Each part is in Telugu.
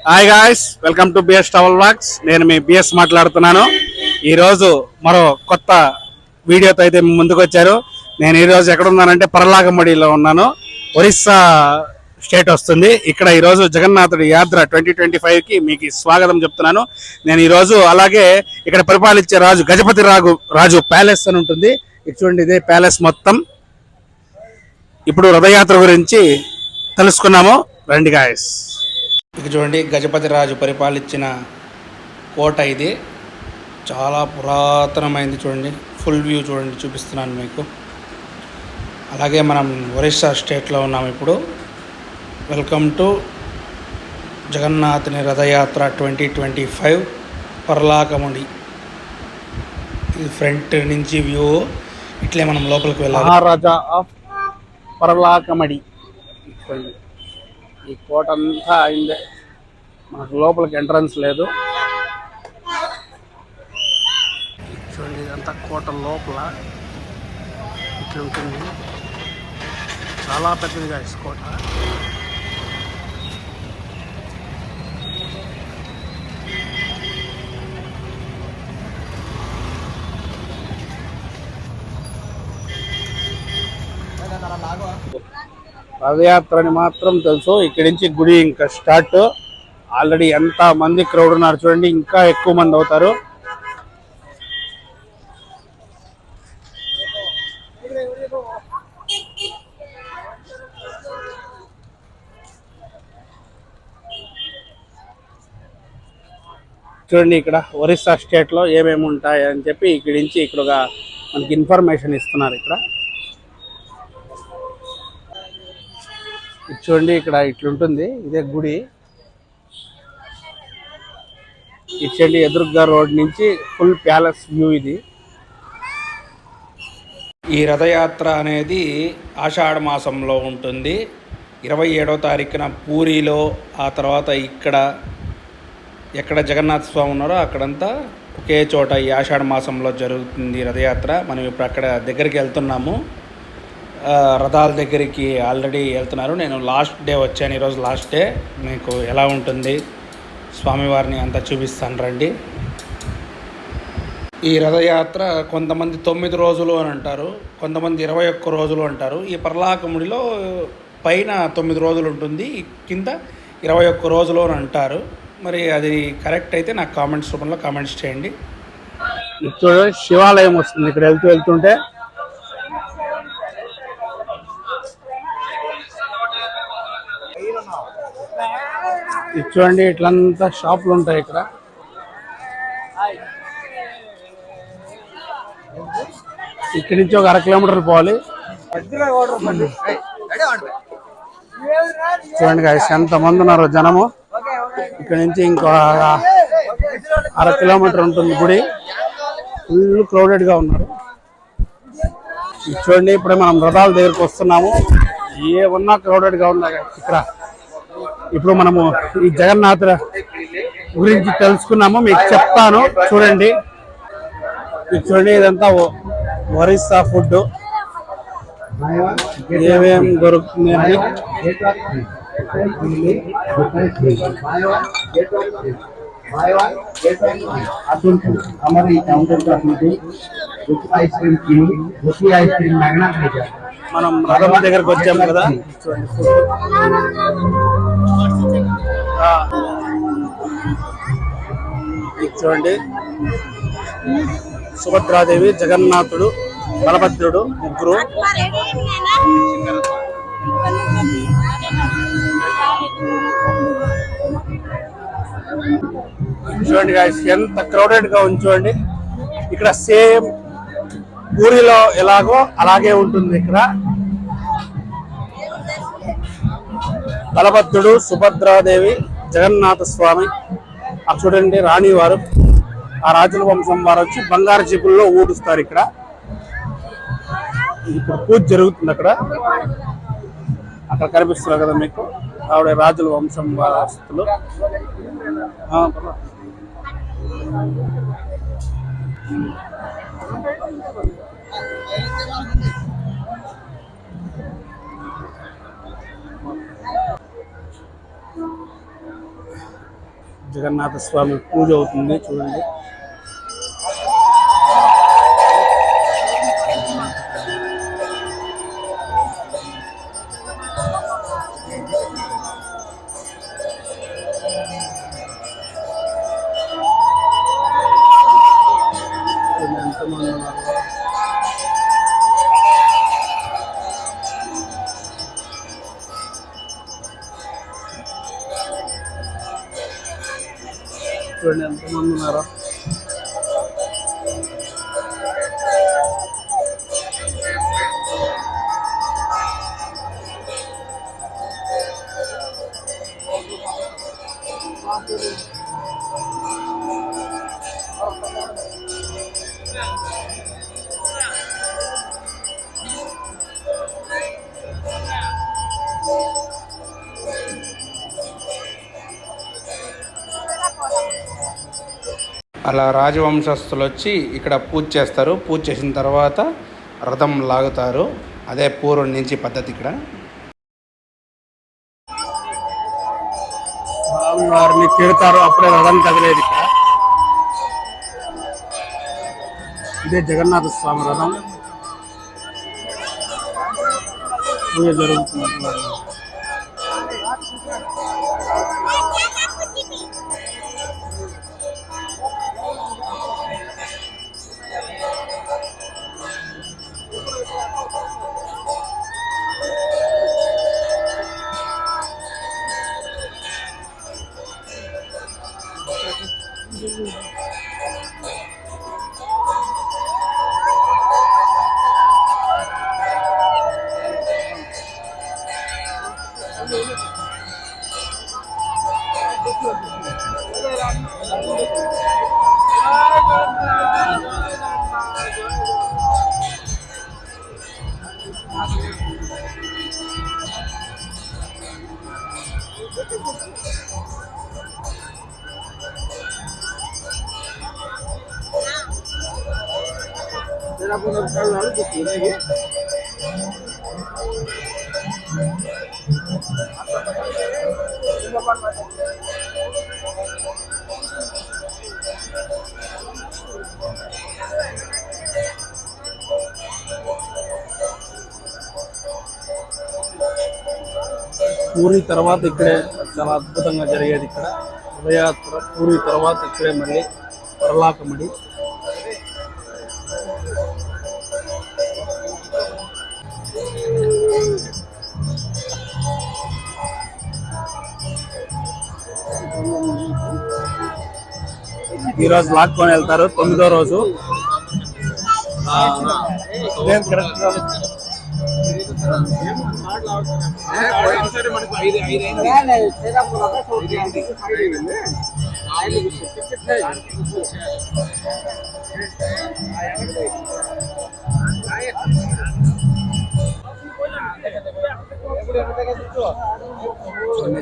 Hi guys, welcome to BS travel vlogs. నేను మీ బిఎస్ మాట్లాడుతున్నాను. ఈరోజు మరో కొత్త వీడియోతో అయితే ముందుకు వచ్చారు. నేను ఈరోజు ఎక్కడ ఉన్నానంటే పరలాగమడిలో ఉన్నాను. ఒరిస్సా స్టేట్ వస్తుంది. ఇక్కడ ఈరోజు జగన్నాథుడి యాత్ర 2025కి మీకు స్వాగతం చెప్తున్నాను. నేను ఈరోజు అలాగే ఇక్కడ పరిపాలించే రాజు గజపతి రాజు ప్యాలెస్ అని ఉంటుంది. ఇది చూడండి, ఇదే ప్యాలెస్ మొత్తం. ఇప్పుడు రథయాత్ర గురించి తెలుసుకున్నాము, రండి గాయస్. ఇక చూడండి, గజపతి రాజు పరిపాలించిన కోట ఇది. చాలా పురాతనమైంది. చూడండి, ఫుల్ వ్యూ చూడండి, చూపిస్తున్నాను మీకు. అలాగే మనం ఒరిస్సా స్టేట్లో ఉన్నాము ఇప్పుడు. వెల్కమ్ టు జగన్నాథుని రథయాత్ర 2025 పర్లాకముడి. ఇది ఫ్రంట్ నుంచి వ్యూ. ఇట్లే మనం లోపలికి వెళ్ళాలి. మహారాజా ఆఫ్ పర్లాకమడి. ఈ కోట అంతా అయిందే, మనకు లోపలికి ఎంట్రన్స్ లేదు. చూడండి, ఇదంతా కోట లోపల ఇట్లుంటుంది. చాలా పెద్దదిగా ఈ కోట. రథయాత్ర అని మాత్రం తెలుసు. ఇక్కడి నుంచి గుడి ఇంకా స్టార్ట్. ఆల్రెడీ ఎంత మంది క్రౌడ్ ఉన్నారు చూడండి, ఇంకా ఎక్కువ మంది అవుతారు. చూడండి, ఇక్కడ ఒరిస్సా స్టేట్లో ఏమేమి ఉంటాయి అని చెప్పి ఇక్కడి నుంచి ఇక్కడ మనకి ఇన్ఫర్మేషన్ ఇస్తున్నారు. ఇక్కడ చూడండి, ఇక్కడ ఇట్లుంటుంది. ఇదే గుడి. ఇచ్చండి, ఎదురుగా రోడ్ నుంచి ఫుల్ ప్యాలెస్ వ్యూ ఇది. ఈ రథయాత్ర అనేది ఆషాఢ మాసంలో ఉంటుంది. 27వ తారీఖున పూరిలో, ఆ తర్వాత ఎక్కడ జగన్నాథ స్వామి ఉన్నారో అక్కడంతా ఒకే చోట ఈ ఆషాఢ మాసంలో జరుగుతుంది రథయాత్ర. మనం ఇప్పుడు అక్కడ దగ్గరికి వెళ్తున్నాము. రథాల దగ్గరికి ఆల్రెడీ వెళ్తున్నారు. నేను లాస్ట్ డే వచ్చాను, ఈరోజు లాస్ట్ డే. మీకు ఎలా ఉంటుంది స్వామివారిని అంతా చూపిస్తాను రండి. ఈ రథయాత్ర కొంతమంది 9 రోజులు అని అంటారు, కొంతమంది 21 రోజులు అంటారు. ఈ పర్లాకముడిలో పైన 9 రోజులు ఉంటుంది, కింద 21 రోజులు అని అంటారు. మరి అది కరెక్ట్ అయితే నాకు కామెంట్స్ రూపంలో కామెంట్స్ చేయండి. చూడండి, శివాలయం వస్తుంది ఇక్కడ వెళ్తుంటే. చూడండి, ఇట్లంతా షాపులు ఉంటాయి ఇక్కడ. ఇక్కడి నుంచి ఒక 1/2 కిలోమీటర్ పోవాలి. చూడండి గాయ్స్, ఎంత మంది ఉన్నారు జనము. ఇక్కడ నుంచి ఇంకో 1/2 కిలోమీటర్ ఉంటుంది గుడి. ఫుల్ క్రౌడెడ్ గా ఉన్నారు. చూడండి, ఇప్పుడే మనం రథాల దగ్గరకు వస్తున్నాము. ఏమన్నా క్రౌడెడ్ గా ఉన్నాయి ఇక్కడ. ఇప్పుడు మనము ఈ జగన్నాథ గురించి తెలుసుకున్నాము, మీకు చెప్తాను చూడండి. చూడండి, ఇదంతా ఒరిస్సా ఫుడ్. ఏమేమి దొరుకుతుంది అని. మనం రథం దగ్గరకు వచ్చాము కదా. చూడండి, సుభద్రాదేవి, జగన్నాథుడు, బలభద్రుడు ముగ్గురు. చూడండి గాయ్స్, ఎంత క్రౌడెడ్ గా ఉంది చూడండి. ఇక్కడ సేమ్ పూరిలో ఎలాగో అలాగే ఉంటుంది. ఇక్కడ బలభద్రుడు, సుభద్రాదేవి, జగన్నాథ స్వామి. చూడండి, రాణి వారు, ఆ రాజుల వంశం వారు వచ్చి బంగారు జీపుల్లో ఊడుస్తారు. ఇక్కడ ఇప్పుడు పూజ జరుగుతుంది. అక్కడ కనిపిస్తున్నారు కదా మీకు, ఆవిడ రాజుల వంశం వారస్తులు. జగన్నాథ స్వామి పూజ అవుతుంది చూడండి. ఎంతమంది ఉన్నారు. చూడండి ఎంతమంది ఉన్నారో. అలా రాజవంశస్థులు వచ్చి ఇక్కడ పూజ చేస్తారు. పూజ చేసిన తర్వాత రథం లాగుతారు. అదే పూర్వం నుంచి పద్ధతి. ఇక్కడ వారిని తిడతారు, అప్పుడే రథం కదిలేదు. ఇక్కడ ఇదే జగన్నాథ స్వామి రథం పూజ జరుగుతుంది. పూరి తర్వాత ఇక్కడే చాలా అద్భుతంగా జరిగేది. ఇక్కడ రథయాత్ర పూరి తర్వాత ఇక్కడే మళ్ళీ పరలాకమడి. ఈరోజు లాక్కొని వెళ్తారు 9వ రోజు.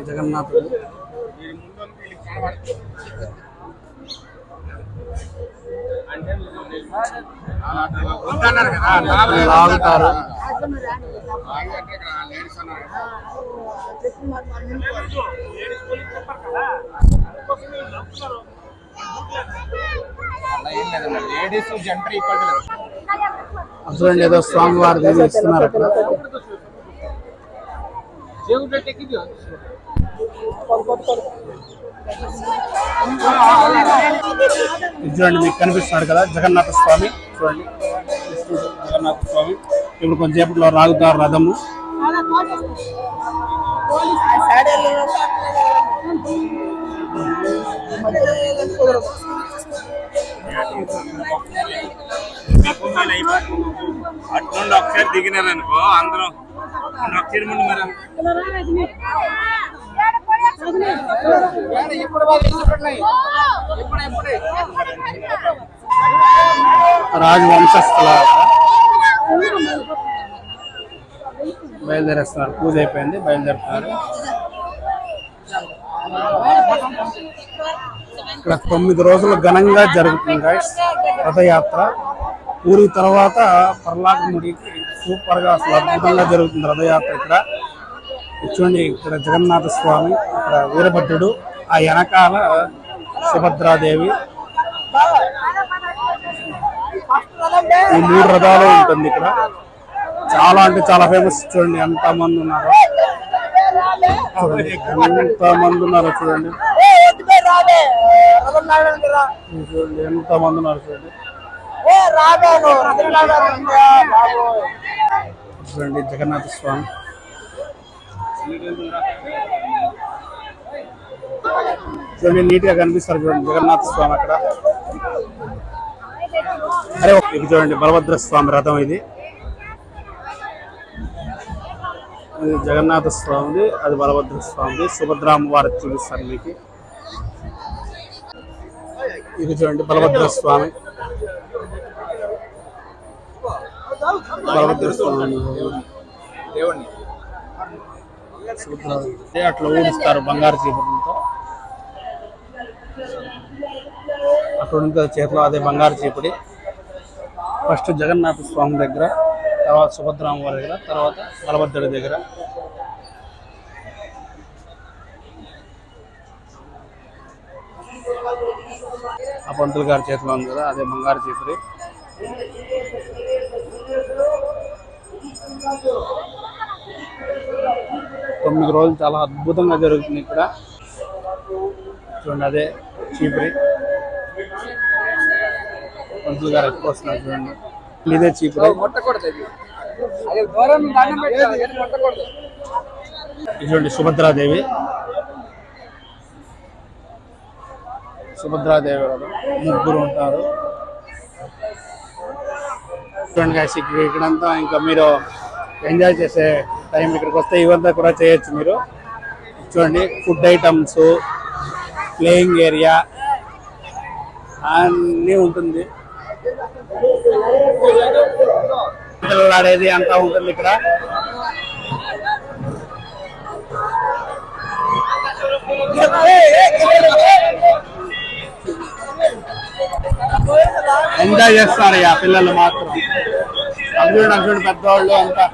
జగన్నాథుడు లాగుతారు. చూడండి ఏదో స్వామివారి దగ్గర ఇస్తున్నారు అక్కడ. చూడండి మీకు కనిపిస్తున్నాడు కదా జగన్నాథ స్వామి. చూడండి జగన్నాథ స్వామి ఇప్పుడు కొంచెంసేపట్లో రాగుతారు రథము. అట్నుండి ఒకసారి దిగినారనుకో అందరం ఒకసారి ముందు మరి రాజవంశస్థుల బయలుదేరేస్తున్నారు. పూజ అయిపోయింది, బయలుదేరుతున్నారు. ఇక్కడ 9 రోజులు ఘనంగా జరుగుతుంది గాయ్స్ రథయాత్ర. పూరి తర్వాత పర్లాకముడికి సూపర్ గా అసలు అద్భుతంగా జరుగుతుంది రథయాత్ర. ఇక్కడ చూడండి ఇక్కడ జగన్నాథ స్వామి, ఇక్కడ వీరభద్రుడు, ఆ వెనకాల సుభద్రాదేవి, ఈ 3 రథాలు ఉంటుంది ఇక్కడ. చాలా అంటే చాలా ఫేమస్. చూడండి ఎంత మంది ఉన్నారు, ఎంత మంది ఉన్నారు చూడండి. చూడండి ఎంత మంది ఉన్నారు చూడండి. చూడండి జగన్నాథ స్వామి. చూడండి నీట్ గా కనిపిస్తారు చూడండి జగన్నాథ స్వామి అక్కడ. అరే ఇది చూడండి బలభద్ర స్వామి రథం. ఇది జగన్నాథ స్వామిది, అది బలభద్ర స్వామిది. సుభద్రామ వారి చూపిస్తారు మీకు. ఇది చూడండి బలభద్ర స్వామి, బలభద్ర స్వామి దేవుణ్ణి అట్లా ఊడిస్తారు బంగారు చీపురులతో. అక్కడ ఉంటుంది చేతిలో అదే బంగారు చీపుడి. ఫస్ట్ జగన్నాథ స్వామి దగ్గర, తర్వాత సుభద్రామ వారి దగ్గర, తర్వాత బలభద్రుడి దగ్గర. ఆ పంతులు గారి చేతిలో ఉంది కదా అదే బంగారు చీపురి. తొమ్మిది రోజులు చాలా అద్భుతంగా జరుగుతుంది ఇక్కడ. చూడండి అదే చీపురి. పంతులు గారు ఎక్కువ వస్తున్నారు చూడండి. ఇదే చీపురి. చూడండి సుభద్రాదేవి, సుభద్రాదేవి కదా ముగ్గురు ఉంటారు. చూడండి గాయస్ ఇక్కడంతా ఇంకా మీరు ఎంజాయ్ చేసే టైం ఇక్కడికి వస్తే ఇవంతా కూడా చేయొచ్చు మీరు. చూడండి ఫుడ్ ఐటమ్స్, ప్లేయింగ్ ఏరియా అన్నీ ఉంటుంది. ఆడేది అంతా ఉంటుంది ఇక్కడ. ఎంజాయ్ చేస్తారు ఆ పిల్లలు మాత్రం. అర్జునుడు పెద్దవాళ్ళు అంతా.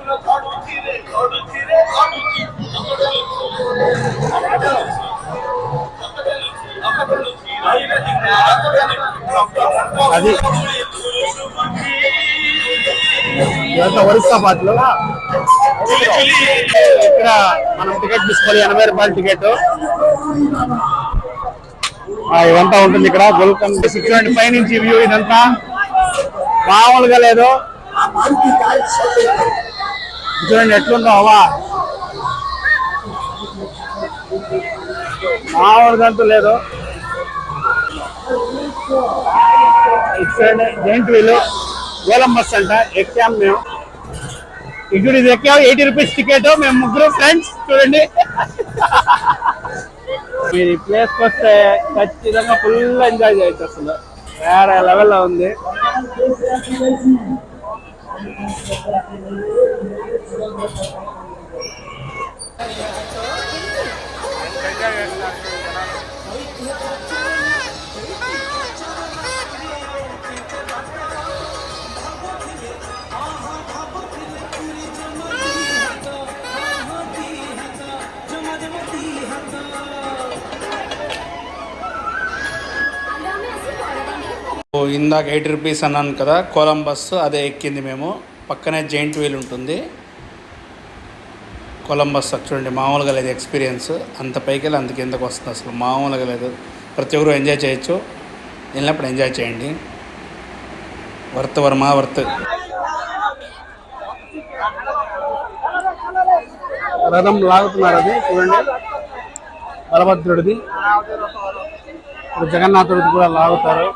అది ఇదంతా ఒరిస్సా పాటలు. ఇక్కడ మనం టికెట్ తీసుకోవాలి, 80 రూపాయల టికెట్. ఇదంతా ఉంటుంది ఇక్కడ. గోల్కొండ చూడండి పైనుంచి వ్యూ. ఇదంతా మామూలుగా లేదు. చూడండి ఎట్లుందో హవా, మామూలుగా అంటూ లేదు. చూడండి జైంట్ వీల్, కొలంబస్ అంట. ఎక్కాము మేము. ఇక్కడ ఇది ఎక్కాము 80 రూపీస్ టికెట్. మేము ముగ్గురు ఫ్రెండ్స్. చూడండి మీరు ఈ ప్లేస్కి వస్తే ఖచ్చితంగా ఫుల్ ఎంజాయ్ చేయొచ్చు. అసలు వేరే లెవెల్లో ఉంది. ఇందాక 80 రూపీస్ అన్నాను కదా కొలంబస్, అదే ఎక్కింది మేము. పక్కనే జైంట్ వీల్ ఉంటుంది. కొలంబస్ చూడండి మామూలుగా లేదు ఎక్స్పీరియన్స్. అంత పైకి వెళ్ళి అంత కిందకు వస్తుంది. అసలు మామూలుగా లేదు. ప్రతి ఒక్కరు ఎంజాయ్ చేయొచ్చు. వెళ్ళినప్పుడు ఎంజాయ్ చేయండి. Worth Varma worth. రథం లాగుతున్నారు. అది చూడండి బలభద్రుడిది. ఇప్పుడు జగన్నాథుడిది కూడా లాగుతారు.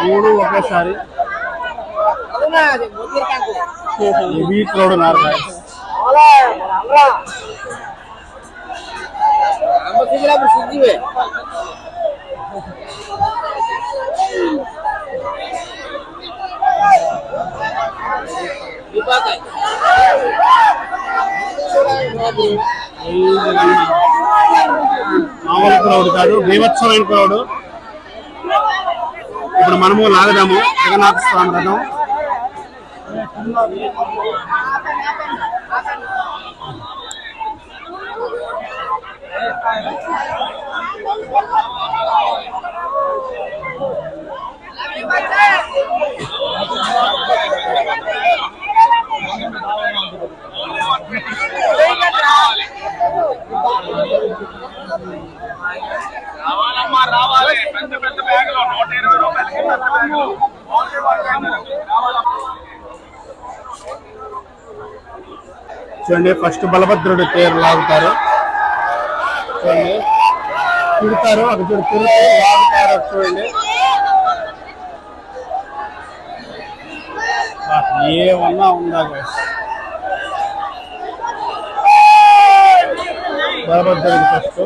3 ఒకేసారి. వీక్ రోడ్ ఉన్నారు. మామూలు క్రౌడ్ కాదు, బీభత్సమైన క్రౌడ్. ఇప్పుడు మనము లాగదాము జగన్నాథ స్వామి రథం. చూడండి ఫస్ట్ బలభద్రుడు తేరు లాగుతారు, చూడండి తిరుగుతారు, అక్కడ చూడు తిరుగుతూ లాగుతారు. చూడండి ఏమన్నా ఉందా బలభద్రుడు ఫస్ట్.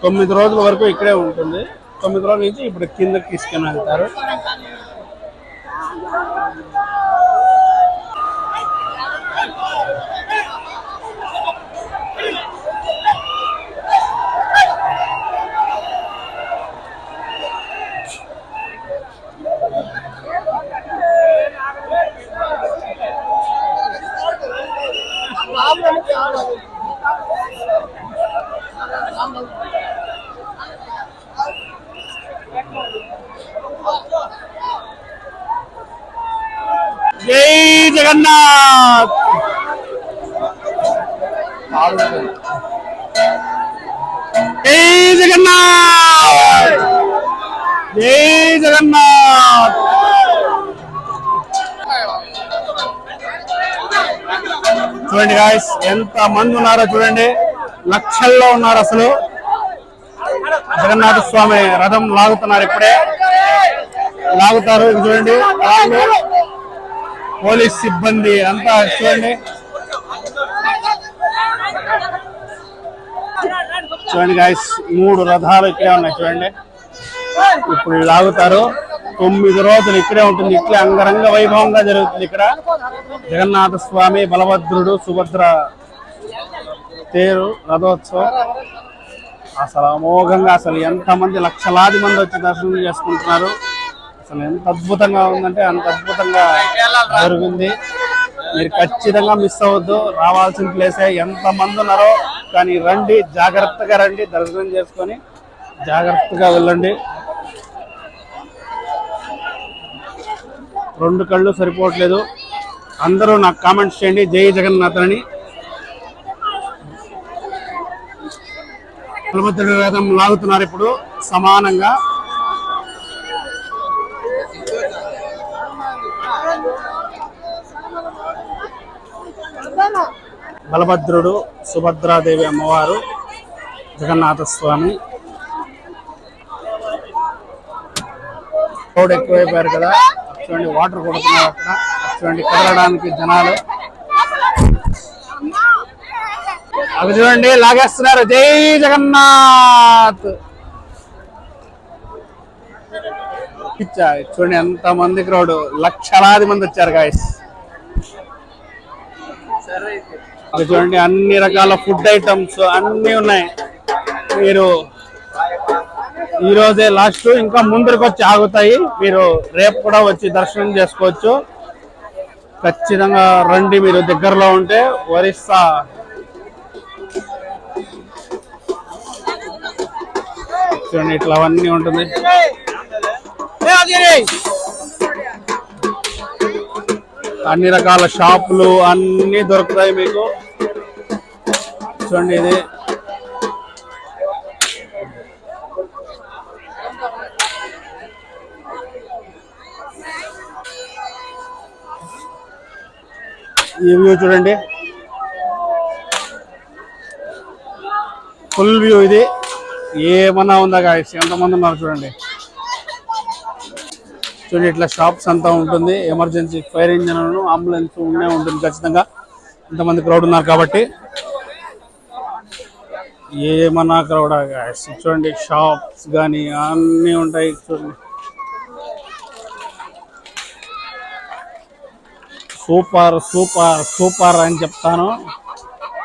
తొమ్మిది రోజుల వరకు ఇక్కడే ఉంటుంది. 9 రోజుల నుంచి ఇప్పుడు కిందకి తీసుకుని వెళ్తారు. జై జగన్నాథ్. జై జగన్నాథ్. జై జగన్నాథ్. చూడండి గాయస్ ఎంత మంది ఉన్నారో చూడండి, లక్షల్లో ఉన్నారు. అసలు జగన్నాథ స్వామి రథం లాగుతున్నారు, ఇప్పుడే లాగుతారు. చూడండి పోలీస్ సిబ్బంది అంతా చూడండి. చూడండి గాయస్ 3 రథాలు ఇక్కడే ఉన్నాయి. చూడండి ఇప్పుడు లాగుతారు. 9 రోజులు ఇక్కడే ఉంటుంది. ఇట్లా అంగరంగ వైభవంగా జరుగుతుంది ఇక్కడ. జగన్నాథ స్వామి, బలభద్రుడు, సుభద్ర తేరు రథోత్సవం అసలు అమోఘంగా, అసలు ఎంతమంది లక్షలాది మంది వచ్చి దర్శనం చేసుకుంటున్నారు. అసలు ఎంత అద్భుతంగా ఉందంటే అంత అద్భుతంగా జరిగింది. మీరు ఖచ్చితంగా మిస్ అవ్వద్దు, రావాల్సిన ప్లేసే. ఎంత మంది ఉన్నారో కానీ రండి, జాగ్రత్తగా రండి, దర్శనం చేసుకొని జాగ్రత్తగా వెళ్ళండి. 2 కళ్ళు సరిపోవట్లేదు. అందరూ నాకు కామెంట్స్ చేయండి జై జగన్నాథ్ అని. బలభద్రుడి రథం లాగుతున్నారు ఇప్పుడు సమానంగా. బలభద్రుడు, సుభద్రాదేవి అమ్మవారు, జగన్నాథ స్వామి. రోడ్ ఎక్కువైపోయారు కదా, చూడండి వాటర్ కొడుతున్నారు అక్కడ. చూడండి కదలడానికి జనాలు. అవి చూడండి లాగేస్తున్నారు. జై జగన్నాథ్. చూడండి ఎంత మంది క్రౌడ్, లక్షలాది మంది వచ్చారు గాయస్. చూడండి అన్ని రకాల ఫుడ్ ఐటమ్స్ అన్ని ఉన్నాయి. మీరు ఈ రోజే లాస్ట్, ఇంకా ముందరికి వచ్చి ఆగుతాయి. మీరు రేపు కూడా వచ్చి దర్శనం చేసుకోవచ్చు. ఖచ్చితంగా రండి మీరు దగ్గరలో ఉంటే. ఒరిస్సా చూడండి ఇట్లా అవన్నీ ఉంటుంది. అన్ని రకాల షాపులు అన్ని దొరుకుతాయి మీకు. చూడండి ఇది ఈ వ్యూ చూడండి, ఫుల్ వ్యూ ఇది. ఏమన్నా ఉందా గాయస్, ఎంతమంది ఉన్నారు చూడండి. చూడండి ఇట్లా షాప్స్ అంతా ఉంటుంది. ఎమర్జెన్సీ ఫైర్ ఇంజన్, అంబులెన్స్ ఉండే ఉంటుంది ఖచ్చితంగా, ఇంతమంది క్రౌడ్ ఉన్నారు కాబట్టి. ఏమన్నా క్రౌడ్ గాయస్. చూడండి షాప్స్ కానీ అన్నీ ఉంటాయి. చూడండి సూపర్ సూపర్ సూపర్ అని చెప్తాను.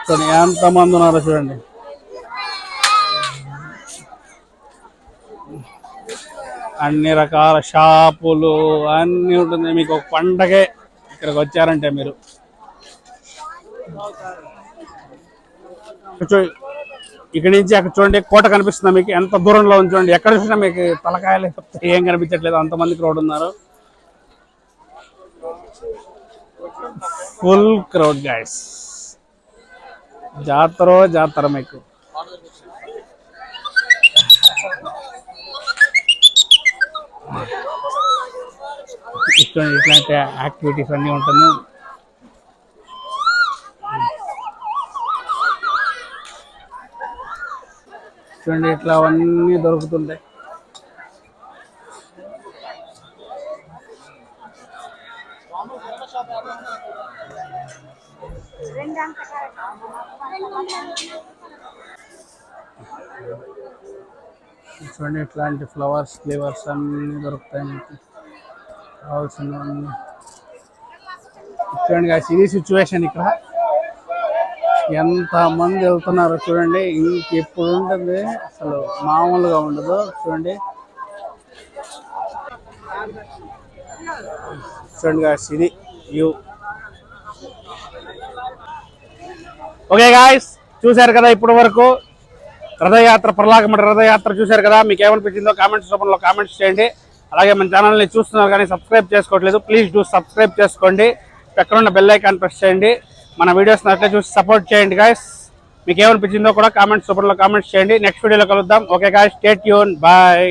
చూడండి ఎంతమంది ఉన్నారో చూడండి. అన్ని రకాల షాపులు అన్నీ ఉంటుంది. మీకు ఒక పండగే ఇక్కడికి వచ్చారంటే మీరు ఇక్కడి నుంచి అక్కడ చూడండి, కోట కనిపిస్తుంది మీకు. ఎంత దూరంలో ఉంది చూడండి. ఎక్కడ చూసినా మీకు తలకాయలు ఏం కనిపించట్లేదు, అంతమంది క్రౌడ్ ఉన్నారు. Full crowd guys. జాతర మీకు. ఇట్లాంటి యాక్టివిటీస్ అన్నీ ఉంటుంది. చూడండి ఇట్లా అవన్నీ దొరుకుతుంటాయి. చూడండి ఇట్లాంటి ఫ్లేవర్స్ అన్నీ దొరుకుతాయి మీకు కావాల్సినవన్నీ. చూడండి guys, ఇది సిచ్యువేషన్. ఇక్కడ ఎంత మంది వెళ్తున్నారు చూడండి. ఇంకెప్పుడు ఉంటుంది అసలు, మామూలుగా ఉండదు. చూడండి guys, ఇది వ్యూ. ఓకే గాయస్, చూశారు కదా ఇప్పటి వరకు రథయాత్ర, పర్లాగమడి రథయాత్ర చూశారు కదా. మీకు ఏమనిపించిందో కామెంట్స్ రూపంలో కామెంట్స్ చేయండి. అలాగే మన ఛానల్ని చూస్తున్నారు కానీ సబ్స్క్రైబ్ చేసుకోవట్లేదు, ప్లీజ్ డూ సబ్స్క్రైబ్ చేసుకోండి. పక్కన బెల్ ఐకాన్ ప్రెస్ చేయండి. మన వీడియోస్ అట్లా చూసి సపోర్ట్ చేయండి గాయస్. మీకు ఏమనిపించిందో కూడా కామెంట్స్ రూపంలో కామెంట్స్ చేయండి. నెక్స్ట్ వీడియోలో కలుద్దాం. Okay guys, stay tune, bye.